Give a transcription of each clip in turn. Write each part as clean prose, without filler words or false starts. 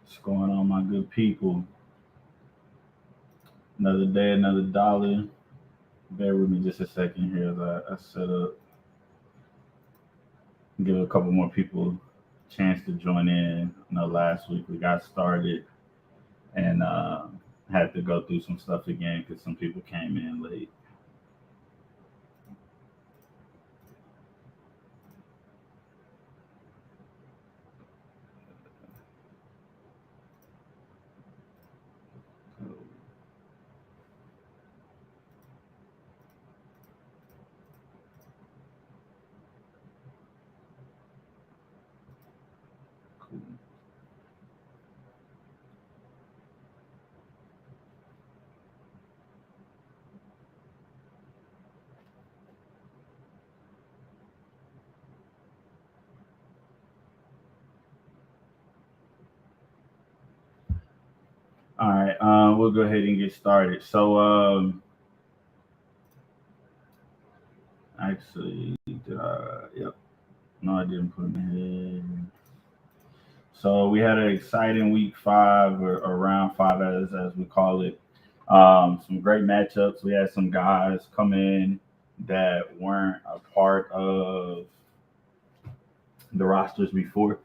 What's going on, my good people? Another day, another dollar. Bear with me just a second here as I set up, give a couple more people a chance to join in. Last week we got started and had to go through some stuff again because some people came in late. Cool. All right, we'll go ahead and get started. Actually, did I? Yep. No, I didn't put them in. So we had an exciting week five or round five as we call it. Some great matchups. We had some guys come in that weren't a part of the rosters before,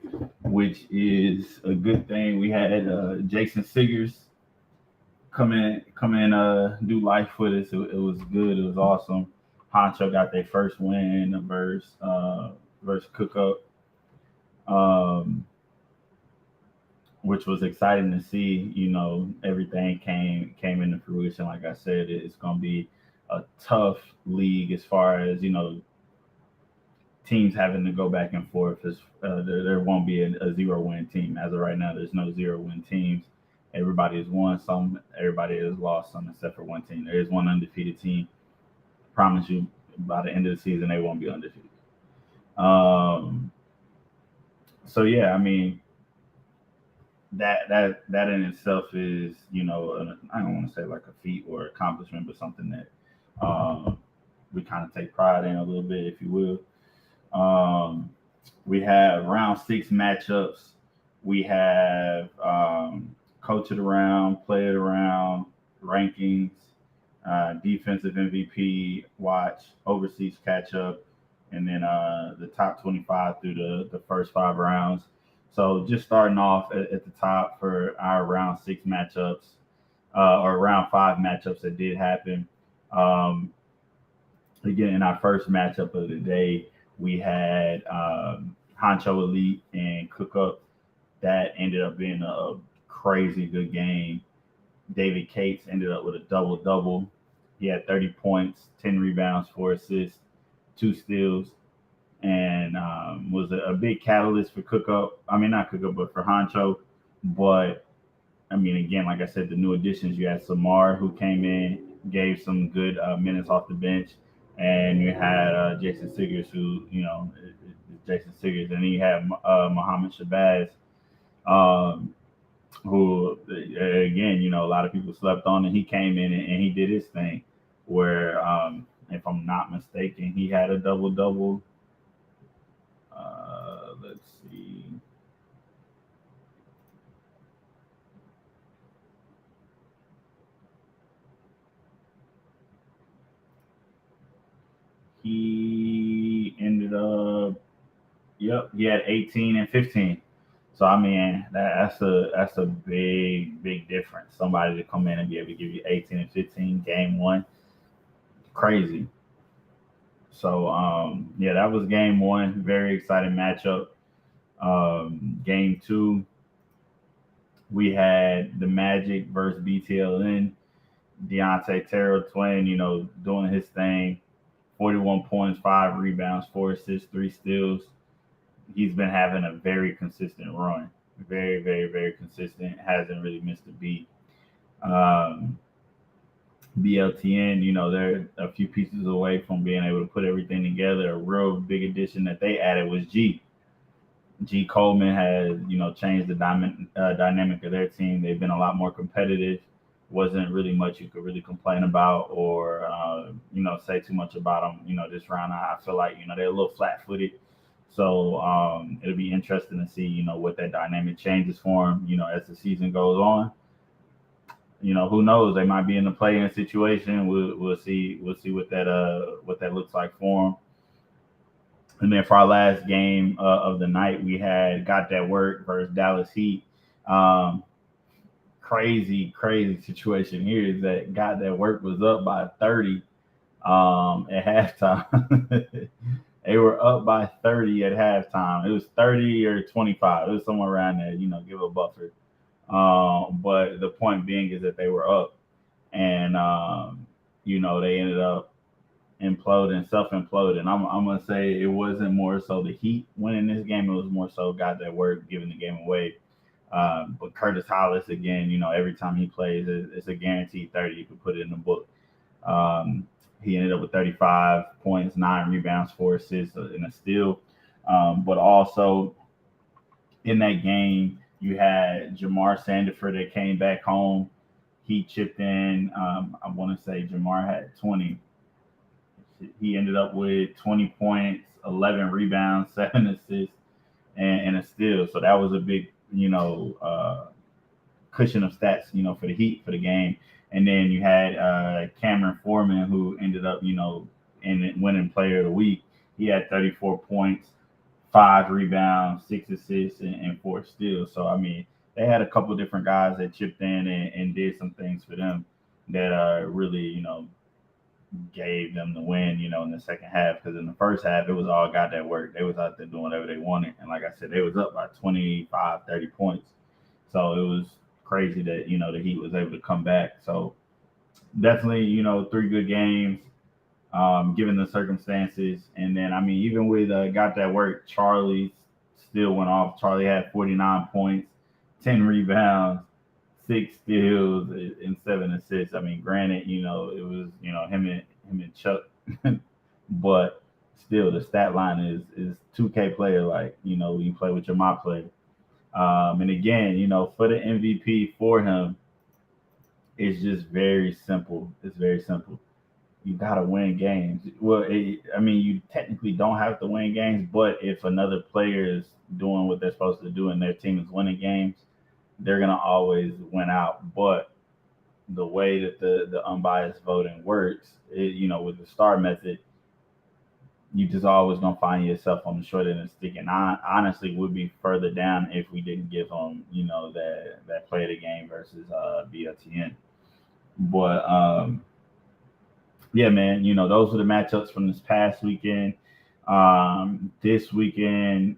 which is a good thing. We had Jason Siggers do life with us. It was good. It was awesome. Honcho got their first win versus Cook Up. Um, which was exciting to see. Everything came into fruition. Like I said, it's going to be a tough league as far as teams having to go back and forth. There won't be a zero win team as of right now. There's no zero win teams. Everybody has won some. Everybody has lost some, except for one team. There is one undefeated team. I promise you, by the end of the season, they won't be undefeated. Um, so yeah, I mean, that in itself is I don't want to say like a feat or accomplishment, but something that we kind of take pride in a little bit, if you will. We have round six matchups. We have coach of the round, player of the round, rankings, defensive MVP, watch, overseas catch up, and then the top 25 through the first five rounds. So just starting off at the top for our round six matchups, or round five matchups that did happen. Um, Again, in our first matchup of the day, we had Honcho Elite and Cook Up. That ended up being a crazy good game. David Cates ended up with a double double. He had 30 points, 10 rebounds, 4 assists, 2 steals, and was a big catalyst for Cook Up. I mean, not Cook Up, but for Honcho. But I mean, again, like I said, the new additions, you had Samar who came in, gave some good minutes off the bench, and you had Jason Siggers who, is Jason Siggers, and then you had Muhammad Shabazz, um, who, again, a lot of people slept on, and he came in and he did his thing, where, if I'm not mistaken, he had a double double. Let's see. He ended up, yep, he had 18 and 15. So I mean, that's a big difference. Somebody to come in and be able to give you 18 and 15 game one, crazy. So yeah, that was game one. Very exciting matchup. Game two, we had the Magic versus BTLN. Deontay Terrell Twain, doing his thing. 41 points, 5 rebounds, 4 assists, 3 steals. He's been having a very consistent run. Very consistent. Hasn't really missed a beat. Um, BLTN, they're a few pieces away from being able to put everything together. A real big addition that they added was G. G Coleman has, changed the dynamic of their team. They've been a lot more competitive. Wasn't really much you could really complain about or, say too much about them. This round, I feel like, they're a little flat footed. So it'll be interesting to see, what that dynamic changes for him, as the season goes on. Who knows? They might be in the play-in situation. We'll see. We'll see what that looks like for them. And then for our last game of the night, we had Got That Work versus Dallas Heat. Um, crazy situation here is that Got That Work was up by 30 at halftime. They were up by 30 at halftime. It was 30 or 25. It was somewhere around there, give a buffer. But the point being is that they were up, and they ended up self-imploding. I'm gonna say it wasn't more so the Heat winning this game; it was more so Got That Work giving the game away. But Curtis Hollis again, every time he plays, it's a guaranteed 30. You can put it in the book. He ended up with 35 points, 9 rebounds, 4 assists, and a steal. But also in that game, you had Jamar Sandiford that came back home. He chipped in. I want to say Jamar had 20. He ended up with 20 points, 11 rebounds, 7 assists, and a steal. So that was a big, cushion of stats, for the Heat for the game. And then you had Cameron Foreman, who ended up, in winning Player of the Week. He had 34 points, 5 rebounds, 6 assists, and 4 steals. So I mean, they had a couple of different guys that chipped in and did some things for them that really, gave them the win, in the second half. Because in the first half, it was all Got That Work. They was out there doing whatever they wanted. And like I said, they was up by 25, 30 points. So it was crazy that, the Heat was able to come back. So definitely, 3 good games, given the circumstances. And then, I mean, even with Got That Work, Charlie still went off. Charlie had 49 points, 10 rebounds, 6 steals, and 7 assists. I mean, granted, it was, him and Chuck, but still the stat line is 2K player like, you play with your my player. And again, for the MVP for him, it's just very simple. It's very simple. You gotta win games. Well, I mean, you technically don't have to win games, but if another player is doing what they're supposed to do and their team is winning games, they're gonna always win out. But the way that the unbiased voting works, with the star method, you just always gonna find yourself on the short end of the stick. And I honestly would be further down if we didn't give them, that play of the game versus BLTN. But yeah, man, those were the matchups from this past weekend. This weekend,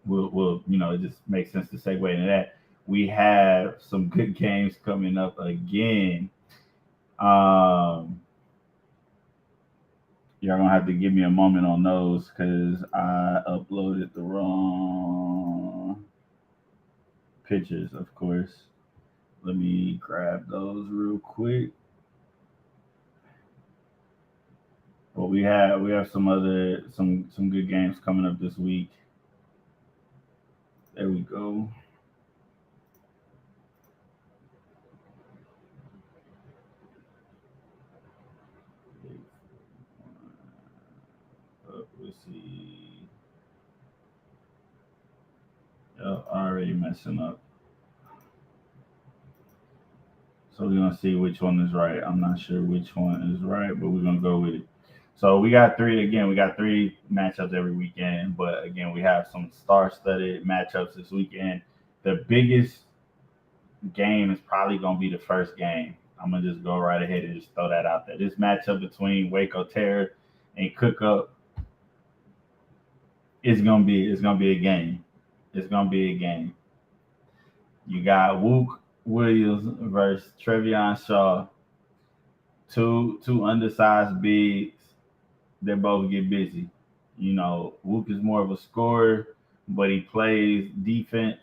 we'll it just makes sense to segue into that. We have some good games coming up again. You're gonna have to give me a moment on those because I uploaded the wrong pictures, of course. Let me grab those real quick. But we have some good games coming up this week. There we go. Let's see. Yep, already messing up. So we're gonna see which one is right. I'm not sure which one is right, but we're gonna go with it. So we got three again. We got 3 matchups every weekend, but again, we have some star-studded matchups this weekend. The biggest game is probably gonna be the first game. I'm gonna just go right ahead and just throw that out there. This matchup between Waco Terror and Cook Up it's gonna be a game. It's gonna be a game. You got Wook Williams versus Trevion Shaw. Two undersized bigs. They both get busy. Wook is more of a scorer, but he plays defense.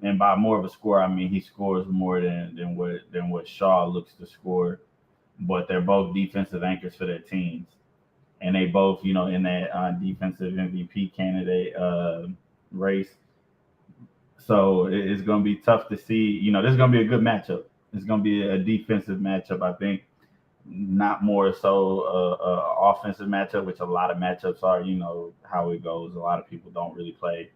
And by more of a scorer, I mean he scores more than what Shaw looks to score. But they're both defensive anchors for their teams, and they both, in that defensive MVP candidate race. So it's going to be tough to see. This is going to be a good matchup. It's going to be a defensive matchup, I think. not more so offensive matchup, which a lot of matchups are. You know how it goes. A lot of people don't really play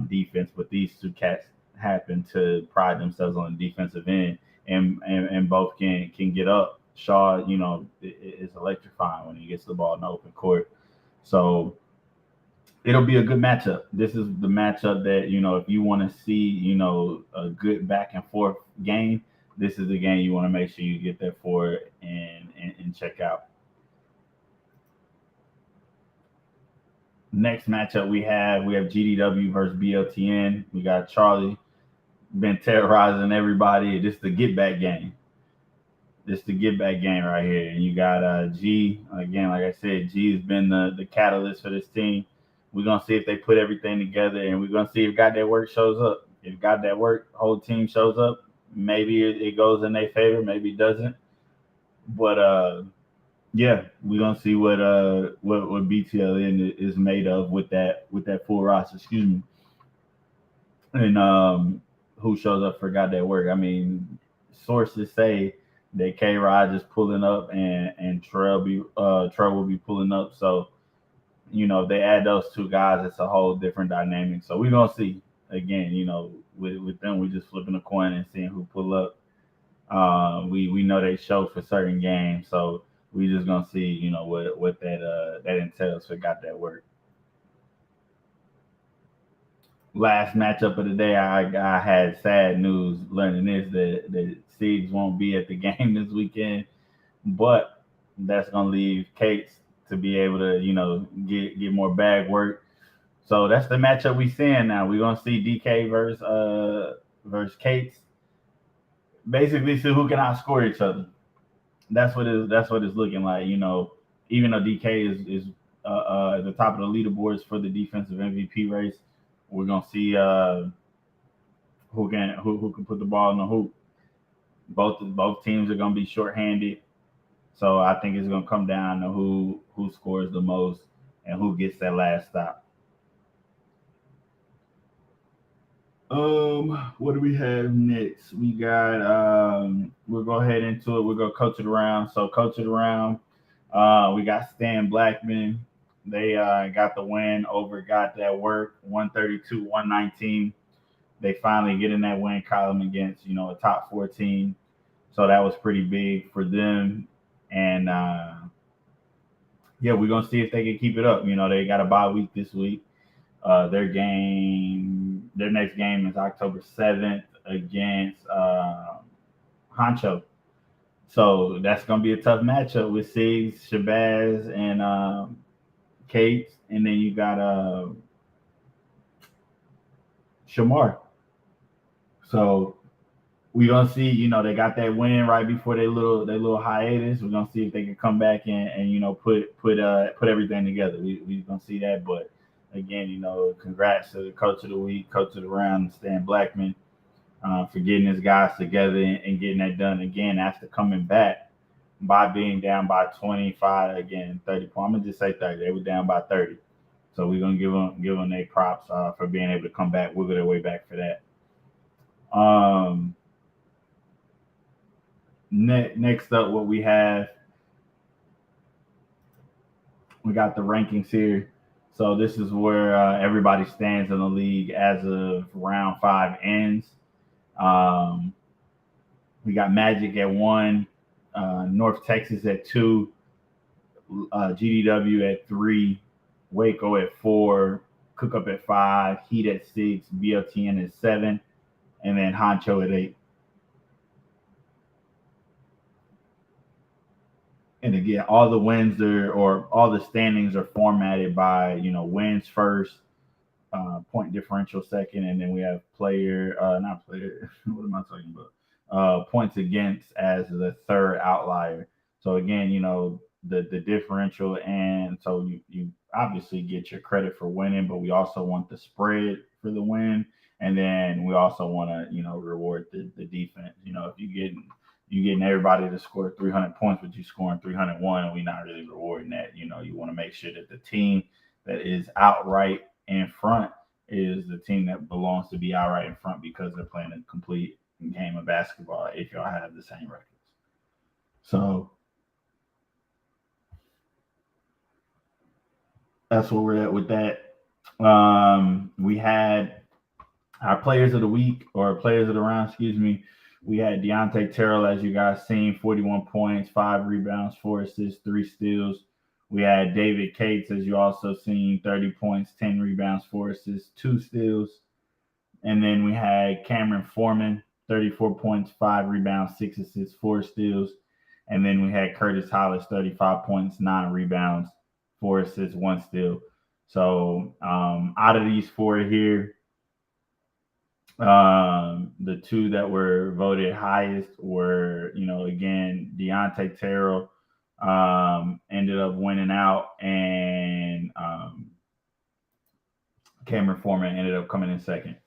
defense, but these two cats happen to pride themselves on the defensive end, and both can get up. Shaw, is electrifying when he gets the ball in the open court. So it'll be a good matchup. This is the matchup that if you want to see a good back and forth game, this is the game you want to make sure you get there for it and check out. Next matchup we have GDW versus BLTN. We got Charlie been terrorizing everybody. This is the get back game. This is the get back game right here. And you got G again. Like I said, G has been the catalyst for this team. We're gonna see if they put everything together, and we're gonna see if Got That Work shows up. If Got That Work, whole team shows up, maybe it goes in their favor, maybe it doesn't. But yeah, we're gonna see what BTLN is made of with that full roster. Excuse me, and who shows up for Got That Work. I mean, sources say that K Rod is pulling up and Trell will be pulling up. So if they add those two guys, it's a whole different dynamic. So we're gonna see again. With them, we're just flipping a coin and seeing who pull up. We know they show for certain games, so we just gonna see what that entails for Got That Work. Last matchup of the day, I had sad news learning this that Siegs won't be at the game this weekend, but that's gonna leave Cates to be able to get more bag work. So that's the matchup we seeing now. We're gonna see DK versus Cates. Basically, see who can outscore each other. That's what it's looking like. Even though DK is at the top of the leaderboards for the defensive MVP race, we're gonna see who can put the ball in the hoop. Both teams are gonna be shorthanded, so I think it's gonna come down to who scores the most and who gets that last stop. What do we have next? We got we'll go ahead into it. We'll go coach it around. So coach it around. We got Stan Blackman. They got the win over Got That Work, 132-119. They finally get in that win column against a top 14. So that was pretty big for them. And yeah, we're gonna see if they can keep it up. They got a bye week this week. Their next game is October 7th against Honcho. So that's gonna be a tough matchup with Sigs, Shabazz, and Kate, and then you got Shamar. So we're gonna see, they got that win right before their little hiatus. We're gonna see if they can come back and put everything together. We're gonna see that. But again, congrats to the coach of the week, coach of the round, Stan Blackman, for getting his guys together and getting that done again after coming back by being down by 25 again, 30 points. I'm gonna just say 30. They were down by 30. So we're gonna give them their props for being able to come back, wiggle their way back for that. Next up, what we have, we got the rankings here. So this is where everybody stands in the league as of round 5 ends. We got Magic at 1, North Texas at 2, GDW at 3, Waco at 4, Cook Up at 5, Heat at 6, BLTN at 7, and then Honcho at 8. And again, all the wins or all the standings are formatted by wins first, point differential second, and then we have not player. What am I talking about? Points against as the third outlier. So again, the differential, and so you obviously get your credit for winning, but we also want the spread for the win, and then we also want to reward the defense. If you getting everybody to score 300 points, but you scoring 301, and we're not really rewarding that. You want to make sure that the team that is outright in front is the team that belongs to be outright in front because they're playing a complete game of basketball if y'all have the same records. So that's where we're at with that. We had our players of the week or players of the round, excuse me. We had Deontay Terrell, as you guys seen, 41 points, 5 rebounds, 4 assists, 3 steals. We had David Cates, as you also seen, 30 points, 10 rebounds, 4 assists, 2 steals. And then we had Cameron Foreman, 34 points, 5 rebounds, 6 assists, 4 steals. And then we had Curtis Hollis, 35 points, 9 rebounds, 4 assists, 1 steal. So out of these four here, the two that were voted highest were, again, Deontay Terrell ended up winning out, and Cameron Foreman ended up coming in second.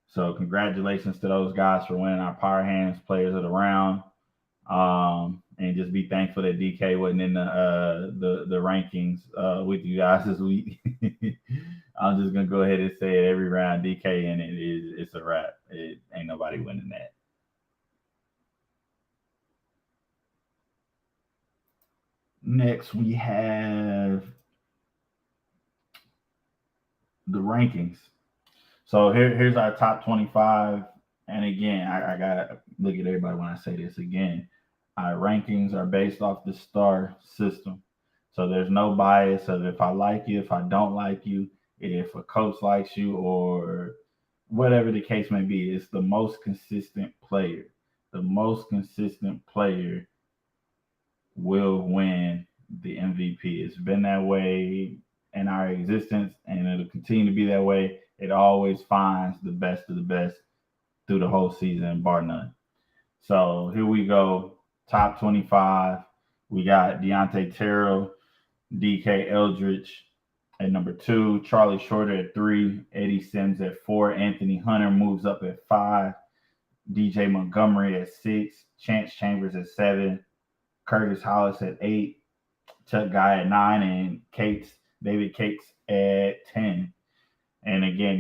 So congratulations to those guys for winning our Power Hands Players of the Round. And just be thankful that DK wasn't in the rankings with you guys this week. I'm just gonna go ahead and say it every round. DK and it's a wrap. It ain't nobody winning that. Next we have the rankings. So here's our top 25. And again, I gotta look at everybody when I say this again. Our rankings are based off the star system. So there's no bias of if I like you, if I don't like you, if a coach likes you, or whatever the case may be. It's the most consistent player. The most consistent player will win the MVP. It's been that way in our existence, and it'll continue to be that way. It always finds the best of the best through the whole season, bar none. So here we go. Top 25. We got Deontay Terrell, DK Eldridge at number 2, Charlie Shorter at 3, Eddie Sims at 4, Anthony Hunter moves up at 5, DJ Montgomery at 6, Chance Chambers at 7, Curtis Hollis at 8, Chuck Guy at 9, and David Cates at 10. And again,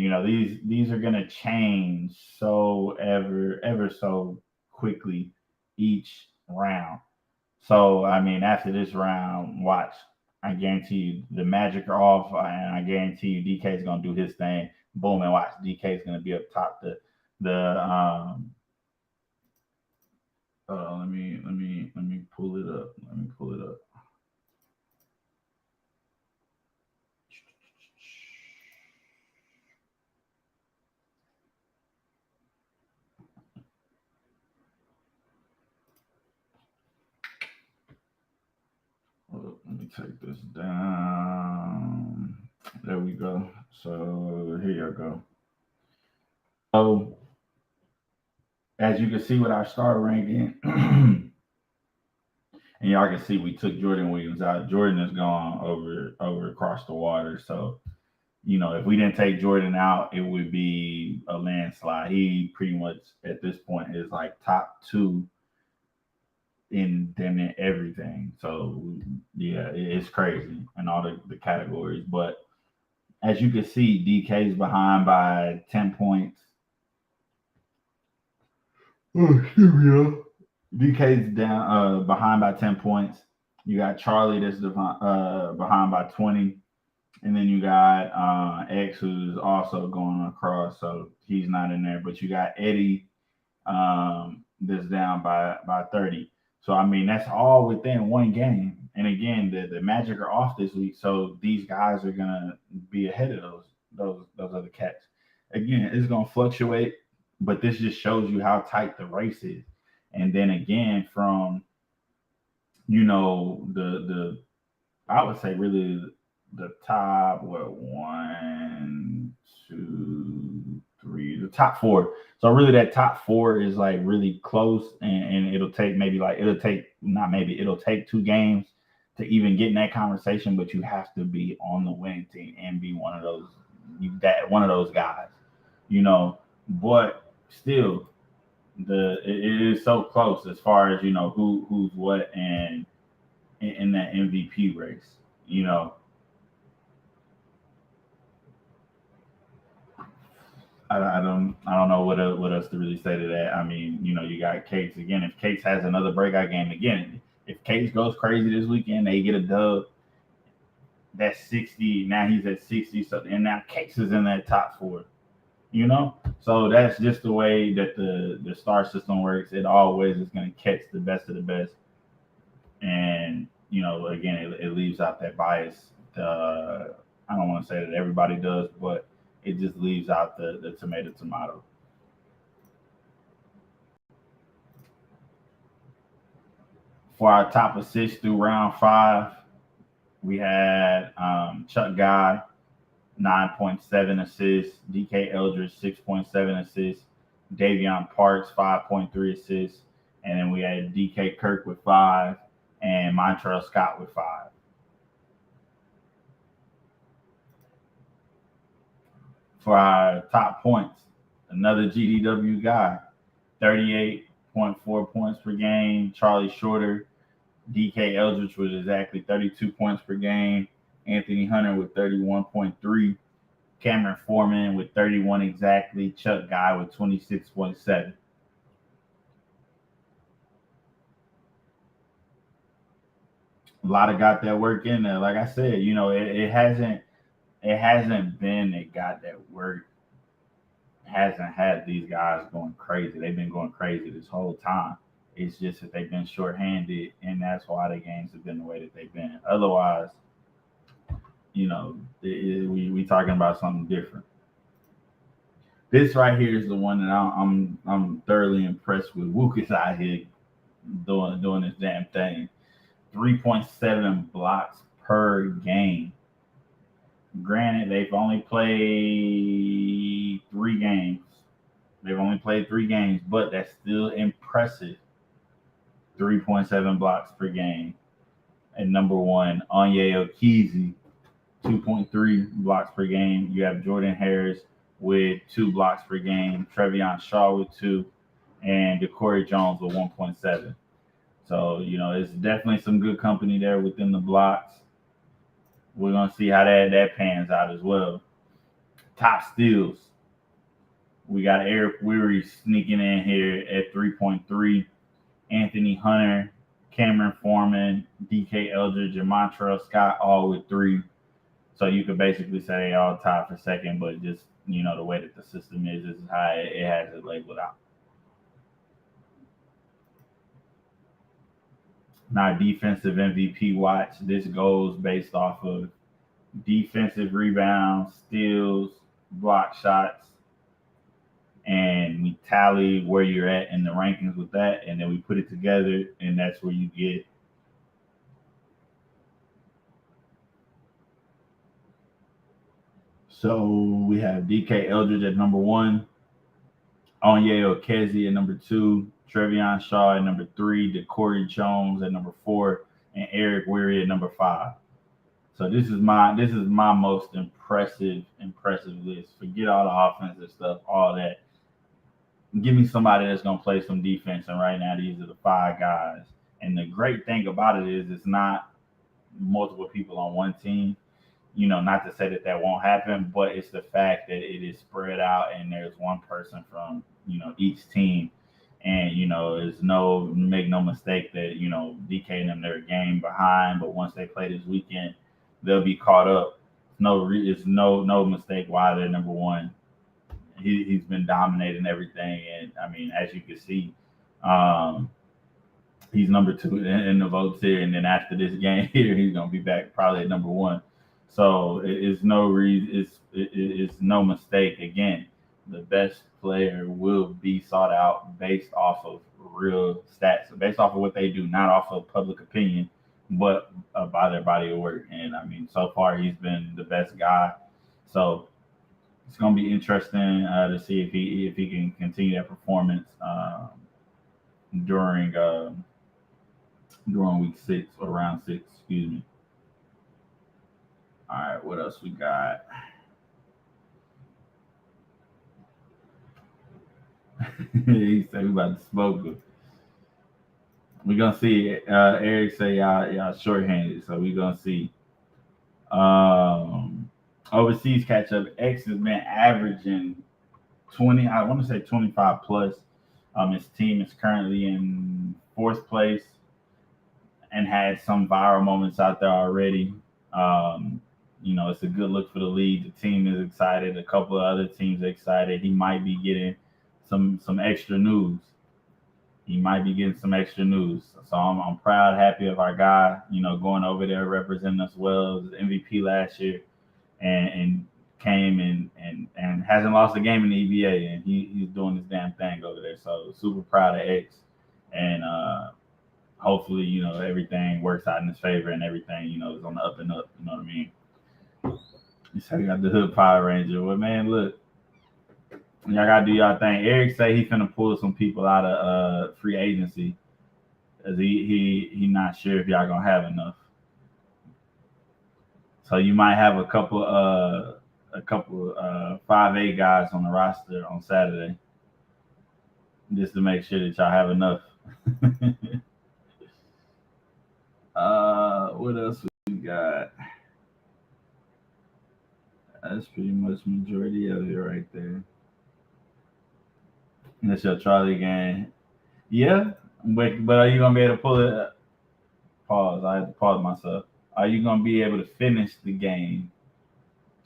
these are gonna change so ever so quickly each round. So I mean, after this round, watch. I guarantee you the Magic are off, and I guarantee you DK is gonna do his thing. Boom, and watch. DK is gonna be up top. Let me pull it up. Let me pull it up. Let me take this down. There we go. So here you go. So as you can see with our star ranking, and y'all can see we took Jordan Williams out. Jordan is gone over across the water. So if we didn't take Jordan out, it would be a landslide. He pretty much at this point is like top 2 in damn near everything. So yeah, it's crazy in all the categories. But as you can see, DK's behind by 10 points. Oh, here we are. DK's down behind by 10 points. You got Charlie that's behind by 20. And then you got X, who's also going across, so he's not in there. But you got Eddie that's down by 30. So I mean, that's all within one game. And again, the Magic are off this week, so these guys are gonna be ahead of those other cats. Again, it's gonna fluctuate, but this just shows you how tight the race is. And then again, from the I would say really the top, one, two, three, the top 4. So really that top 4 is like really close, and it'll take it'll take 2 games to even get in that conversation, but you have to be on the winning team and be one of those guys, but still it is so close as far as who's what, and in that MVP race, I don't know what else to really say to that. I mean, you got Cates again. If Cates has another breakout game again, if Cates goes crazy this weekend, they get a dub. that's 60. Now he's at 60. So and now Case is in that top four. You know, so that's just the way that the star system works. It always is going to catch the best of the best, and again, it leaves out that bias. I don't want to say that everybody does, but it just leaves out the tomato. For our top assists through round five, we had Chuck Guy, 9.7 assists, DK Eldridge, 6.7 assists, Davion Parks, 5.3 assists, and then we had DK Kirk with 5 and Montreal Scott with 5. For our top points, another GDW guy, 38.4 points per game, Charlie Shorter, DK Eldridge with exactly 32 points per game, Anthony Hunter with 31.3, Cameron Foreman with 31 exactly, Chuck Guy with 26.7. A lot of got that work in there. Like I said, it hasn't been a got that work hasn't had these guys going crazy. They've been going crazy this whole time. It's just that they've been shorthanded, and that's why the games have been the way that they've been. Otherwise, we talking about something different. This right here is the one that I'm thoroughly impressed with. Wook is out here doing this damn thing. 3.7 blocks per game. Granted, they've only played 3 games. But that's still impressive. 3.7 blocks per game. And number one, Onyé Okezie, 2.3 blocks per game. You have Jordan Harris with 2 blocks per game, Trevion Shaw with 2, and DeCorey Jones with 1.7. So, it's definitely some good company there within the blocks. We're going to see how that pans out as well. Top steals. We got Eric Weary sneaking in here at 3.3. Anthony Hunter, Cameron Foreman, DK Eldridge, and Montreal Scott all with 3. So you could basically say they all tied for second, but just, the way that the system is how it has it labeled out. Now, defensive MVP watch. This goes based off of defensive rebounds, steals, block shots, and we tally where you're at in the rankings with that, and then we put it together, and that's where you get So we have DK Eldridge at number 1, Onyé Okezie at number 2, Trevion Shaw at number 3, DeCorey Jones at number 4, and Eric Weary at number 5. So this is my most impressive list. Forget all the offensive stuff, all that. Give me somebody that's gonna play some defense, and right now these are the 5 guys. And the great thing about it is it's not multiple people on one team. Not to say that won't happen, but it's the fact that it is spread out and there's one person from, each team. And, it's make no mistake that, DK and them, they're a game behind, but once they play this weekend, they'll be caught up. It's no mistake why they're number 1. He's been dominating everything. And I mean, as you can see, he's number 2 in the votes here. And then after this game here, he's going to be back probably at number 1. So it's no reason. It's no mistake. Again, the best player will be sought out based off of real stats, based off of what they do, not off of public opinion, but by their body of work. And I mean, so far he's been the best guy. So it's going to be interesting to see if he can continue that performance during week 6 or round 6. Excuse me. All right, what else we got? He said we about to smoke him. We're gonna see. Eric say y'all shorthanded, so we're gonna see. Overseas Catchup X has been averaging 20. I want to say 25 plus. His team is currently in 4th place and had some viral moments out there already. Um, it's a good look for the league. The team is excited. A couple of other teams are excited. He might be getting some extra news. He might be getting some extra news. So I'm proud, happy of our guy. Going over there representing us well. He was MVP last year, and came and hasn't lost a game in the EBA, and he's doing his damn thing over there. So super proud of X, and hopefully everything works out in his favor and everything is on the up and up. You know what I mean? You said you got the hood Power Ranger. Well, man, look, y'all gotta do y'all thing. Eric say he finna pull some people out of free agency, as he not sure if y'all gonna have enough. So you might have a couple 5A guys on the roster on Saturday, just to make sure that y'all have enough. What else we got? That's pretty much majority of it right there. That's your Charlie game. Yeah, but are you gonna be able to pull it? Pause. I had to pause myself. Are you gonna be able to finish the game?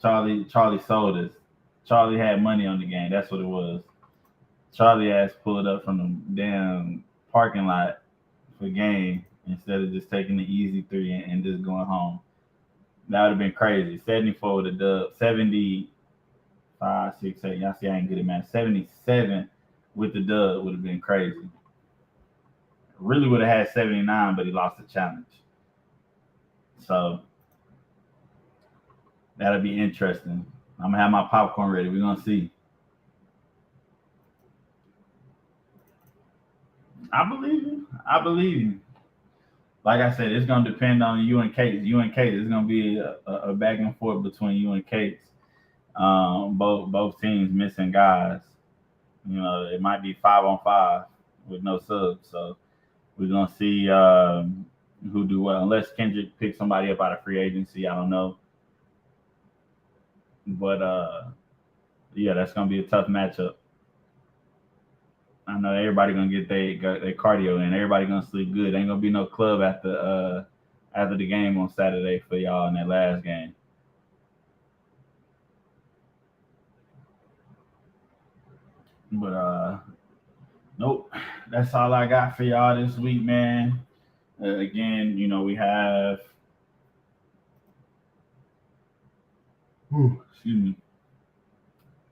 Charlie sold us. Charlie had money on the game. That's what it was. Charlie ass pulled up from the damn parking lot for game instead of just taking the easy three and just going home. That would have been crazy. 74 with a dub. 75, 6, 8. Y'all see I ain't good at math. 77 with the dub would have been crazy. Really would have had 79, but he lost the challenge. So that'll be interesting. I'm gonna have my popcorn ready. We're gonna see. I believe you. I believe you. Like I said, it's gonna depend on you and Kate. You and Kate, it's gonna be a back and forth between you and Kate. Both teams missing guys. It might be 5-on-5 with no subs. So we're gonna see who do well. Unless Kendrick picks somebody up out of free agency, I don't know. But yeah, that's gonna be a tough matchup. I know everybody gonna get their cardio in. Everybody gonna sleep good. Ain't gonna be no club after the game on Saturday for y'all in that last game. But nope, that's all I got for y'all this week, man. Again, we have. Excuse me.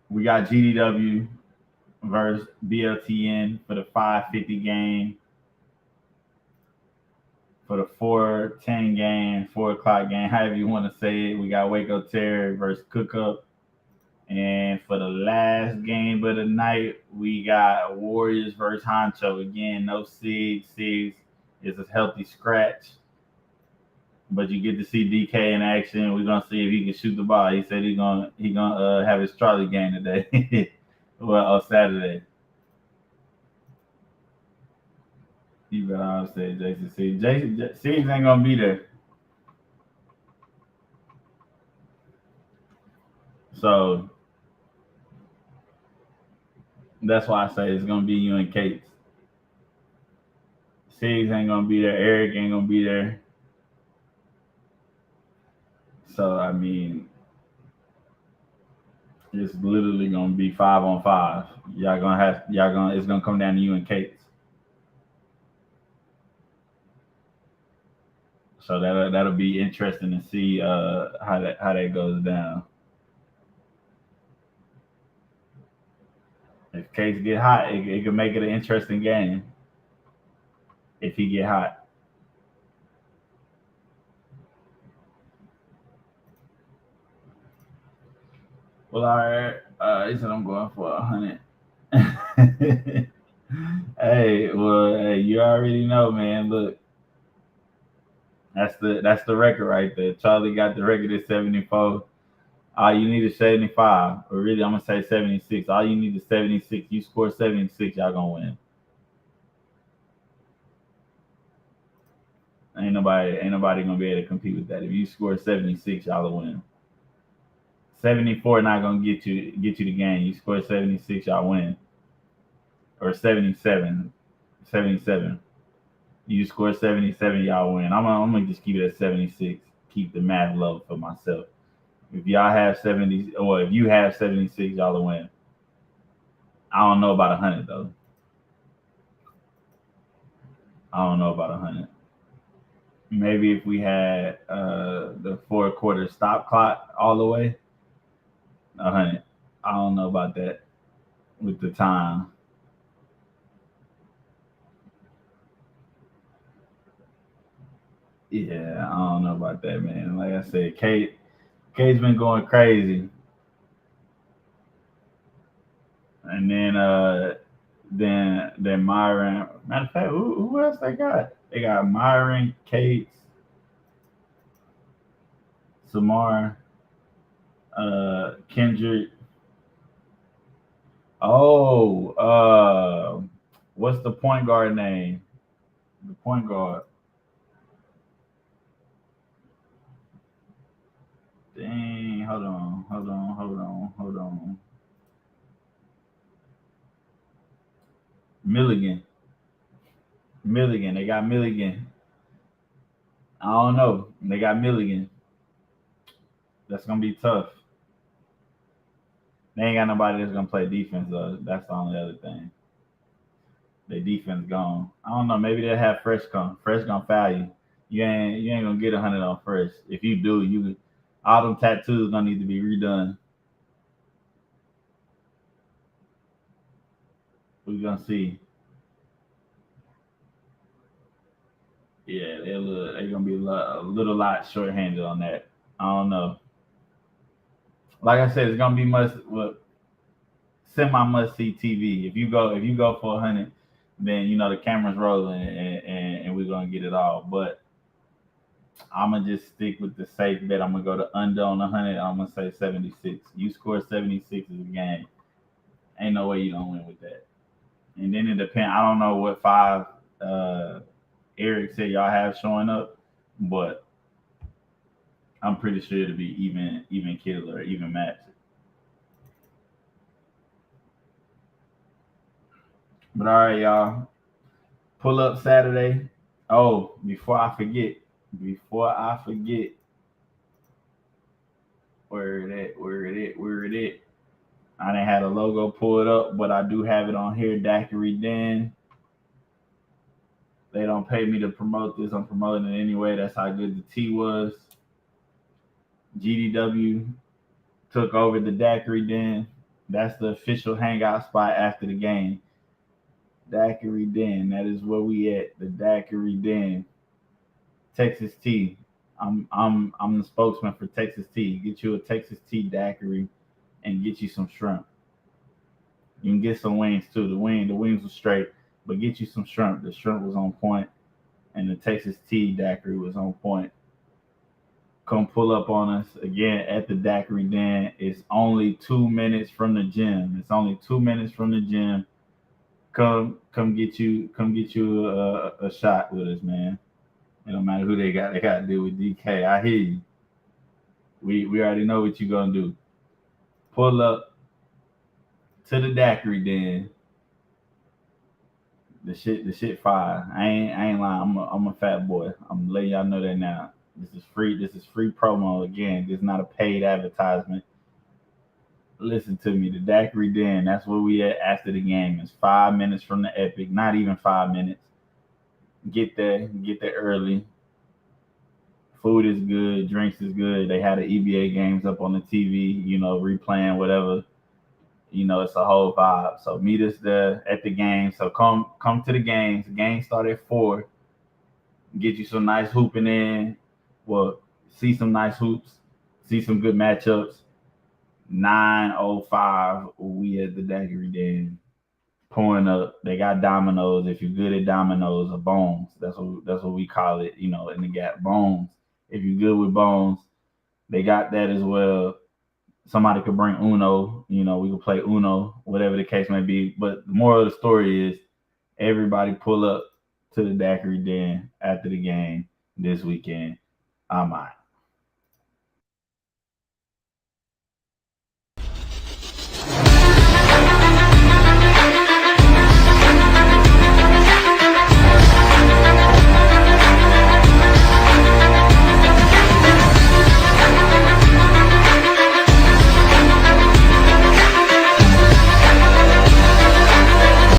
We got GDW versus BLTN for the 550 game, for the 410 game, 4 o'clock game, however you want to say it. We got Waco Terror versus Cook Up. And for the last game of the night, we got Warriors versus Honcho. Again, no Sigs. Sigs is a healthy scratch. But you get to see DK in action. We're gonna see if he can shoot the ball. He said he gonna have his Charlie game today. Well, on Saturday. You better say Jason Sigs. Sigs ain't gonna be there. So that's why I say it's gonna be you and Kate. Sigs ain't gonna be there. Eric ain't gonna be there. So I mean, it's literally gonna be 5-on-5. It's gonna come down to you and Kate. So that'll be interesting to see how that goes down. If Case get hot, it could make it an interesting game. If he get hot. Well, all right. He said I'm going for 100. Hey, you already know, man. Look, that's the record right there. Charlie got the record at 74. All you need is 75. Or really, I'm gonna say 76. All you need is 76. You score 76, y'all gonna win. Ain't nobody gonna be able to compete with that. If you score 76, y'all will win. 74 not gonna get you the game. You score 76, y'all win. Or 77. 77. You score 77, y'all win. I'm gonna just keep it at 76. keep the math low for myself. If y'all have 70, or if you have 76, y'all will win. I don't know about 100 though. I don't know about 100. Maybe if we had the 4/4 stop clock all the way, 100. I don't know about that with the time. Yeah, I don't know about that, man. Like I said, Kate's been going crazy, and then Myron. Matter of fact, who else they got? They got Myron, Kate, Samar, Kendrick. Oh, what's the point guard name? The point guard. Dang, hold on. Milligan. Milligan. They got Milligan. I don't know. They got Milligan. That's gonna be tough. They ain't got nobody that's gonna play defense though. That's the only other thing. Their defense gone. I don't know. Maybe they'll have Fresh come. Fresh gonna foul you. You ain't gonna get 100 on Fresh. If you do, you all them tattoos gonna need to be redone. We're gonna see. Yeah, they're gonna be a little lot short-handed on that. I don't know. Like I said, it's gonna be semi must see TV. If you go for 100, then the camera's rolling and we're gonna get it all. But I'm gonna just stick with the safe bet. I'm gonna go to under on 100. I'm gonna say 76. You score 76 is a game. Ain't no way you don't win with that. And then it depends. I don't know what five Eric said y'all have showing up, but I'm pretty sure it'll be even kill or even match. But all right, y'all. Pull up Saturday. Oh, before I forget, where it at? I didn't have a logo pulled up, but I do have it on here. Daiquiri Den. They don't pay me to promote this. I'm promoting it anyway. That's how good the tea was. GDW took over the Daiquiri Den. That's the official hangout spot after the game. Daiquiri Den. That is where we at. The Daiquiri Den. Texas Tea. I'm the spokesman for Texas Tea. Get you a Texas Tea daiquiri and get you some shrimp. You can get some wings too. The wings were straight, but get you some shrimp. The shrimp was on point, and the Texas Tea daiquiri was on point. Come pull up on us again at the Daiquiri Den. It's only 2 minutes from the gym. It's only 2 minutes from the gym. Come get you a shot with us, man. It don't matter who they got. They got to deal with DK. I hear you. We already know what you gonna do. Pull up to the Daiquiri Den. The shit fire. I ain't lying. I'm a fat boy. I'm letting y'all know that now. This is free. This is free promo. Again, this is not a paid advertisement. Listen to me. The Daiquiri Den. That's where we at after the game. It's 5 minutes from the Epic. Not even 5 minutes. Get there. Get there early. Food is good. Drinks is good. They had the EBA games up on the TV. Replaying whatever. It's a whole vibe. So meet us there at the game. So come to the games. The game start at 4. Get you some nice hooping in. Well, see some nice hoops. See some good matchups. 9:05. We at the Daiquiri Den. Pouring up. They got dominoes. If you're good at dominoes or bones, that's what we call it. In the gap bones. If you're good with bones, they got that as well. Somebody could bring Uno, we could play Uno, whatever the case may be. But the moral of the story is everybody pull up to the Daiquiri Den after the game this weekend. I'm out.